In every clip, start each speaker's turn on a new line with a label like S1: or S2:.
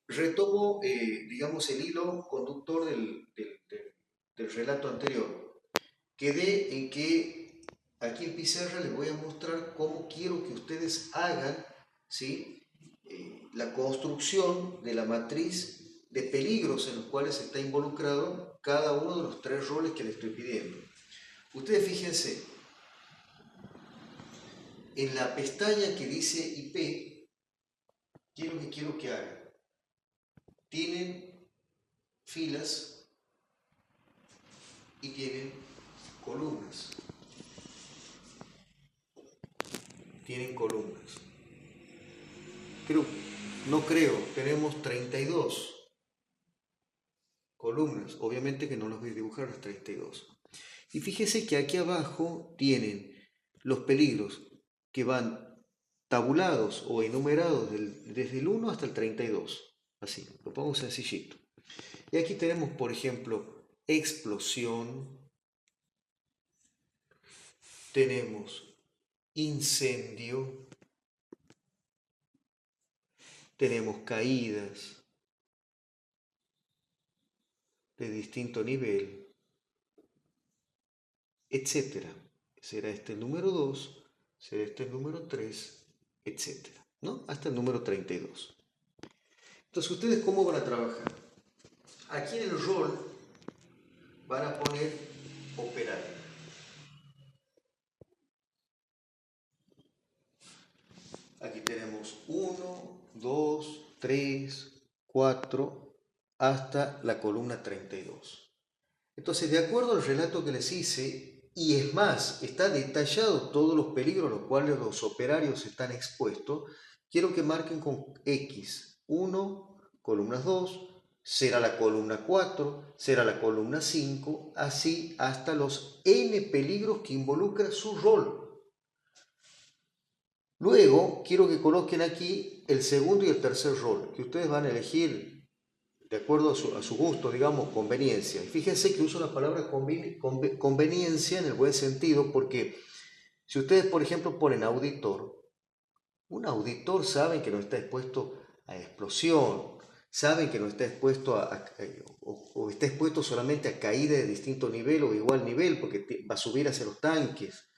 S1: Retomo, digamos, el hilo conductor del relato anterior. Quedé en que aquí en pizarra les voy a mostrar cómo quiero que ustedes hagan, ¿sí? La construcción de la matriz de peligros en los cuales está involucrado cada uno de los tres roles que les estoy pidiendo. Ustedes fíjense, en la pestaña que dice IP, quiero que hagan. Tienen filas y tienen columnas. Tienen columnas. Creo, no creo, tenemos 32 columnas. Obviamente que no las voy a dibujar las 32. Y fíjese que aquí abajo tienen los peligros que van tabulados o enumerados desde el 1 hasta el 32. Así, lo pongo sencillito. Y aquí tenemos, por ejemplo, explosión, tenemos incendio, tenemos caídas de distinto nivel, etcétera. Será este el número 2, será este el número 3, etcétera, ¿no? Hasta el número 32. Entonces, ¿ustedes cómo van a trabajar? Aquí en el rol van a poner operario. Aquí tenemos 1, 2, 3, 4, hasta la columna 32. Entonces, de acuerdo al relato que les hice, y es más, está detallado todos los peligros a los cuales los operarios están expuestos, quiero que marquen con X. 1, columnas 2, será la columna 4, será la columna 5, así hasta los N peligros que involucra su rol. Luego, quiero que coloquen aquí el segundo y el tercer rol, que ustedes van a elegir de acuerdo a su gusto, digamos, conveniencia. Y fíjense que uso la palabra conveniencia en el buen sentido, porque si ustedes, por ejemplo, ponen auditor, un auditor saben que no está expuesto a explosión, saben que no está expuesto o está expuesto solamente a caída de distinto nivel o igual nivel, porque va a subir hacia los tanques.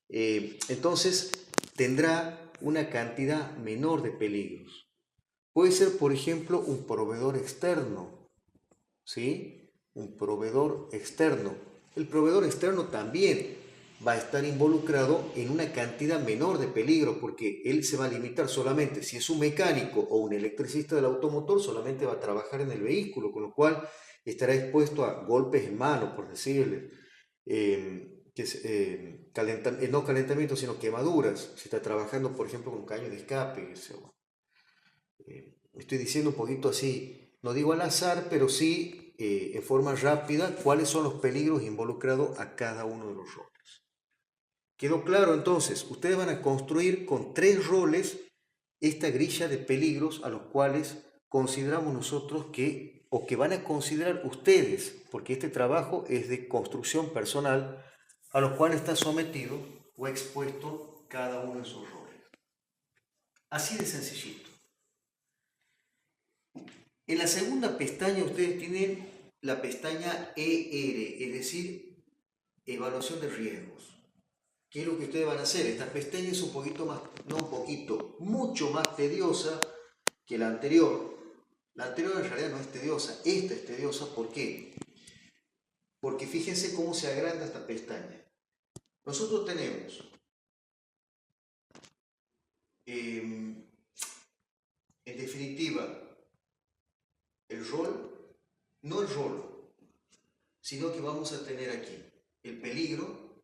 S1: Entonces, tendrá una cantidad menor de peligros. Puede ser, por ejemplo, un proveedor externo, ¿sí? Un proveedor externo. El proveedor externo también va a estar involucrado en una cantidad menor de peligro porque él se va a limitar solamente, si es un mecánico o un electricista del automotor, solamente va a trabajar en el vehículo, con lo cual estará expuesto a golpes en mano, por decirle, no calentamiento, sino quemaduras, si está trabajando, por ejemplo, con un caño de escape. Estoy diciendo un poquito así, no digo al azar, pero sí en forma rápida cuáles son los peligros involucrados a cada uno de los roles. ¿Quedó claro entonces? Ustedes van a construir con tres roles esta grilla de peligros a los cuales consideramos nosotros que, o que van a considerar ustedes, porque este trabajo es de construcción personal, a los cuales está sometido o expuesto cada uno de esos roles. Así de sencillito. En la segunda pestaña ustedes tienen la pestaña ER, es decir, evaluación de riesgos. ¿Qué es lo que ustedes van a hacer? Esta pestaña es un poquito más, no un poquito, mucho más tediosa que la anterior. La anterior en realidad no es tediosa, esta es tediosa, ¿por qué? Porque fíjense cómo se agranda esta pestaña. Nosotros tenemos, en definitiva, el rol, no el rol, sino que vamos a tener aquí el peligro.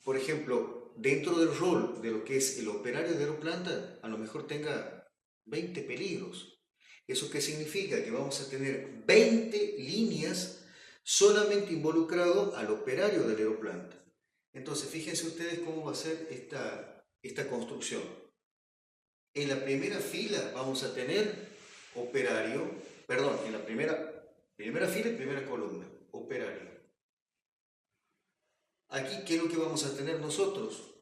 S1: Por ejemplo, dentro del rol de lo que es el operario de aeroplanta, a lo mejor tenga 20 peligros. ¿Eso qué significa? Que vamos a tener 20 líneas solamente involucrado al operario del aeroplanta. Entonces, fíjense ustedes cómo va a ser esta construcción. En la primera fila vamos a tener operario, perdón, en la primera fila y primera columna, operario. Aquí, ¿qué es lo que vamos a tener nosotros?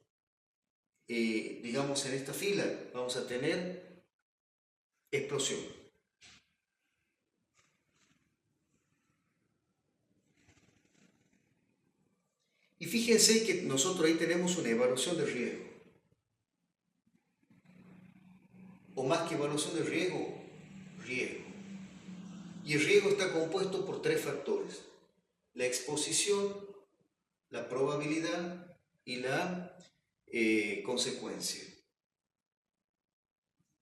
S1: Digamos en esta fila vamos a tener explosión. Y fíjense que nosotros ahí tenemos una evaluación de riesgo. O más que evaluación de riesgo, riesgo. Y el riesgo está compuesto por tres factores: la exposición, la probabilidad y la consecuencia.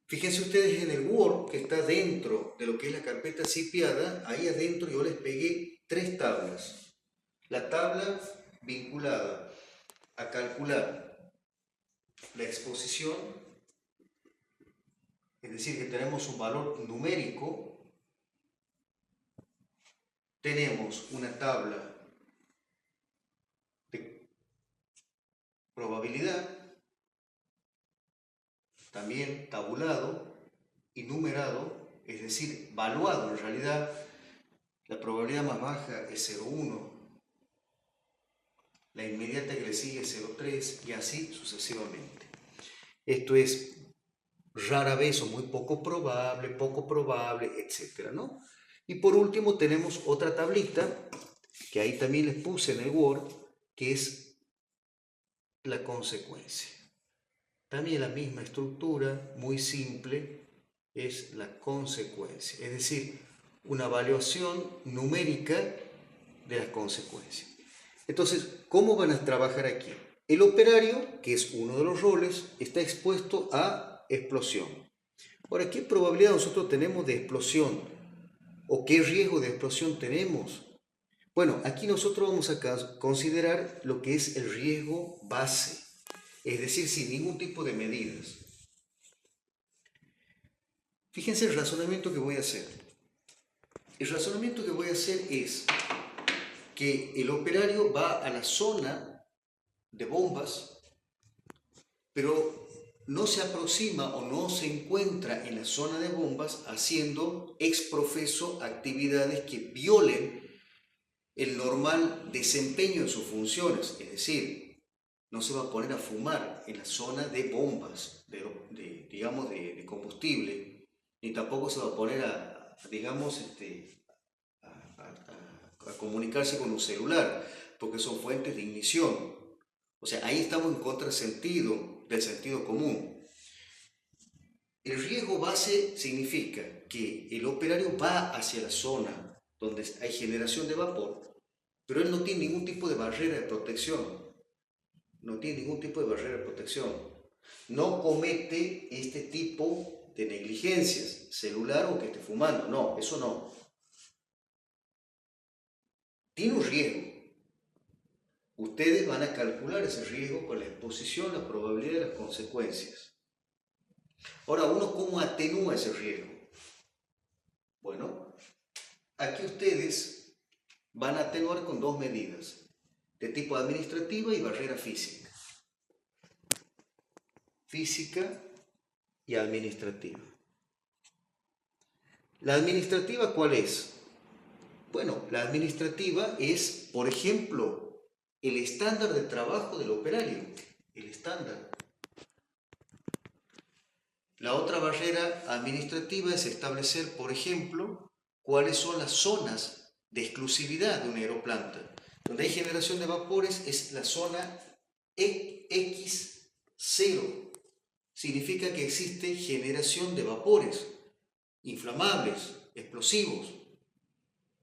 S1: Fíjense ustedes en el Word que está dentro de lo que es la carpeta cipiada. Ahí adentro yo les pegué tres tablas. La tabla vinculada a calcular la exposición, es decir, que tenemos un valor numérico. Tenemos una tabla de probabilidad, también tabulado y numerado, es decir, valuado. En realidad, la probabilidad más baja es 0,1, la inmediata que le sigue es 0,3 y así sucesivamente. Esto es rara vez o muy poco probable, etc., ¿no? Y por último tenemos otra tablita, que ahí también les puse en el Word, que es la consecuencia. También la misma estructura, muy simple, es la consecuencia. Es decir, una evaluación numérica de las consecuencias. Entonces, ¿cómo van a trabajar aquí? El operario, que es uno de los roles, está expuesto a explosión. Ahora, ¿qué probabilidad nosotros tenemos de explosión? ¿O qué riesgo de explosión tenemos? Bueno, aquí nosotros vamos a considerar lo que es el riesgo base, es decir, sin ningún tipo de medidas. Fíjense el razonamiento que voy a hacer. El razonamiento que voy a hacer es que el operario va a la zona de bombas, pero no se aproxima o no se encuentra en la zona de bombas haciendo ex profeso actividades que violen el normal desempeño de sus funciones. Es decir, no se va a poner a fumar en la zona de bombas, digamos, de combustible, ni tampoco se va a poner digamos, a comunicarse con un celular, porque son fuentes de ignición. O sea, ahí estamos en contrasentido del sentido común. El riesgo base significa que el operario va hacia la zona donde hay generación de vapor, pero él no tiene ningún tipo de barrera de protección. No tiene ningún tipo de barrera de protección. No comete este tipo de negligencias, celular o que esté fumando. No, eso no. Tiene un riesgo. Ustedes van a calcular ese riesgo con la exposición, la probabilidad y las consecuencias. Ahora, ¿uno cómo atenúa ese riesgo? Bueno, aquí ustedes van a atenuar con dos medidas, de tipo administrativa y barrera física. Física y administrativa. ¿La administrativa cuál es? Bueno, la administrativa es, por ejemplo, el estándar de trabajo del operario, el estándar. La otra barrera administrativa es establecer, por ejemplo, cuáles son las zonas de exclusividad de una aeroplanta. Donde hay generación de vapores es la zona X0. Significa que existe generación de vapores inflamables, explosivos.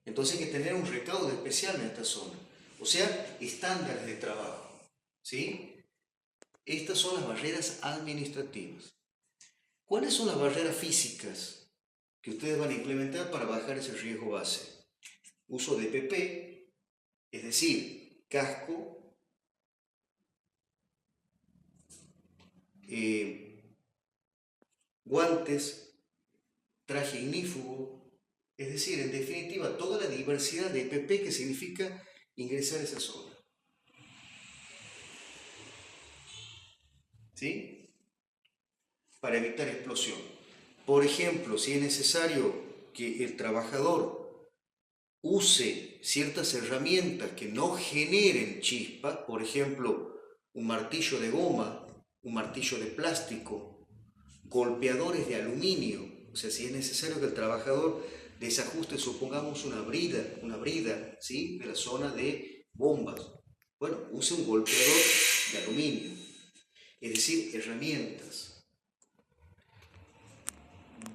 S1: Entonces hay que tener un recaudo especial en esta zona. O sea, estándares de trabajo. ¿Sí? Estas son las barreras administrativas. ¿Cuáles son las barreras físicas que ustedes van a implementar para bajar ese riesgo base? Uso de EPP, es decir, casco, guantes, traje ignífugo, es decir, en definitiva, toda la diversidad de EPP que significa ingresar a esa zona. ¿Sí? Para evitar explosión. Por ejemplo, si es necesario que el trabajador use ciertas herramientas que no generen chispas, por ejemplo, un martillo de goma, un martillo de plástico, golpeadores de aluminio, O sea, si es necesario que el trabajador desajuste, supongamos una brida, ¿sí?, de la zona de bombas. Bueno, use un golpeador de aluminio, es decir, herramientas.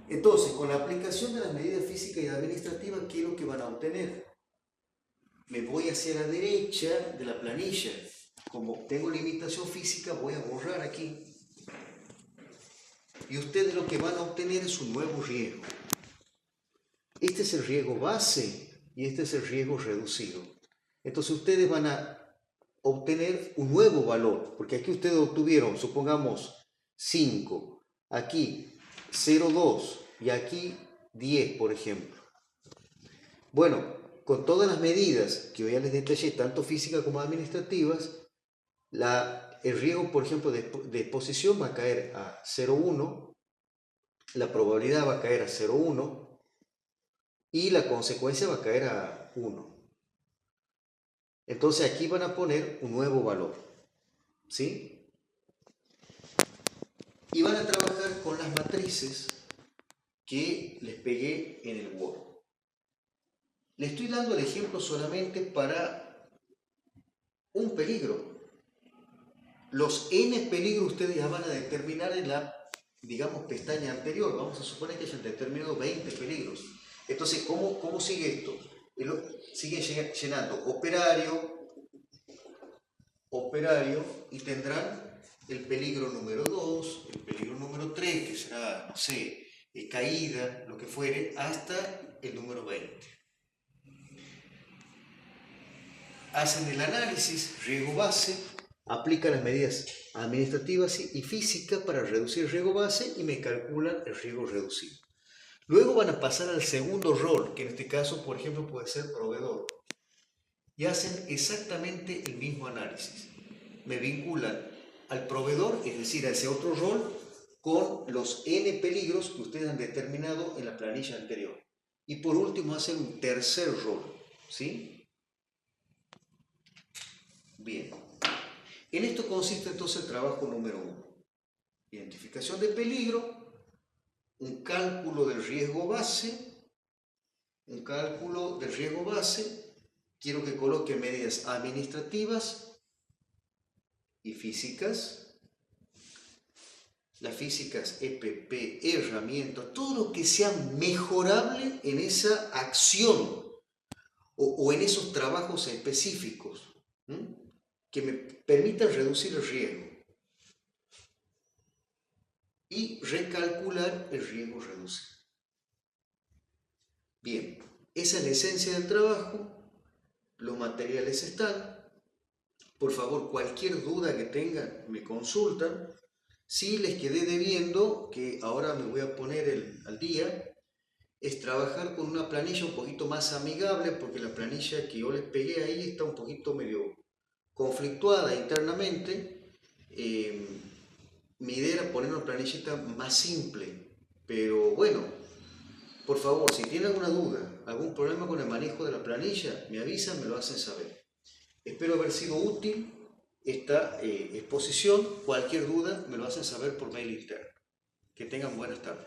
S1: Entonces, con la aplicación de las medidas físicas y administrativas, ¿qué es lo que van a obtener? Me voy hacia la derecha de la planilla. Como tengo limitación física, voy a borrar aquí. Y ustedes lo que van a obtener es un nuevo riesgo. Este es el riesgo base y este es el riesgo reducido. Entonces ustedes van a obtener un nuevo valor, porque aquí ustedes obtuvieron, supongamos, 5, aquí 0,2 y aquí 10, por ejemplo. Bueno, con todas las medidas que hoy ya les detallé, tanto físicas como administrativas, el riesgo, por ejemplo, de exposición va a caer a 0,1, la probabilidad va a caer a 0,1 y la consecuencia va a caer a 1. Entonces aquí van a poner un nuevo valor, ¿sí? Y van a trabajar con las matrices que les pegué en el Word. Les estoy dando el ejemplo solamente para un peligro. Los n peligros ustedes ya van a determinar en la, digamos, pestaña anterior. Vamos a suponer que hayan determinado 20 peligros. Entonces, ¿cómo sigue esto? Siguen llenando operario, y tendrán el peligro número 2, el peligro número 3, que será, no sé, caída, lo que fuere, hasta el número 20. Hacen el análisis, riesgo base, aplican las medidas administrativas y físicas para reducir el riesgo base y me calculan el riesgo reducido. Luego van a pasar al segundo rol, que en este caso, por ejemplo, puede ser proveedor. Y hacen exactamente el mismo análisis. Me vinculan al proveedor, es decir, a ese otro rol, con los n peligros que ustedes han determinado en la planilla anterior. Y por último hacen un tercer rol, ¿sí? Bien. En esto consiste entonces el trabajo número 1. Identificación de peligro, un cálculo del riesgo base, quiero que coloque medidas administrativas y físicas. Las físicas, EPP, herramientas, todo lo que sea mejorable en esa acción o en esos trabajos específicos, ¿m?, que me permitan reducir el riesgo y recalcular el riesgo reducido. Bien, esa es la esencia del trabajo. Los materiales están. Por favor, cualquier duda que tengan, me consultan. Si les quedé debiendo, que ahora me voy a poner al día, es trabajar con una planilla un poquito más amigable, porque la planilla que yo les pegué ahí está un poquito medio conflictuada internamente. Mi idea era poner una planillita más simple, pero bueno, por favor, si tienen alguna duda, algún problema con el manejo de la planilla, me avisan, me lo hacen saber. Espero haber sido útil esta exposición. Cualquier duda me lo hacen saber por mail interno. Que tengan buenas tardes.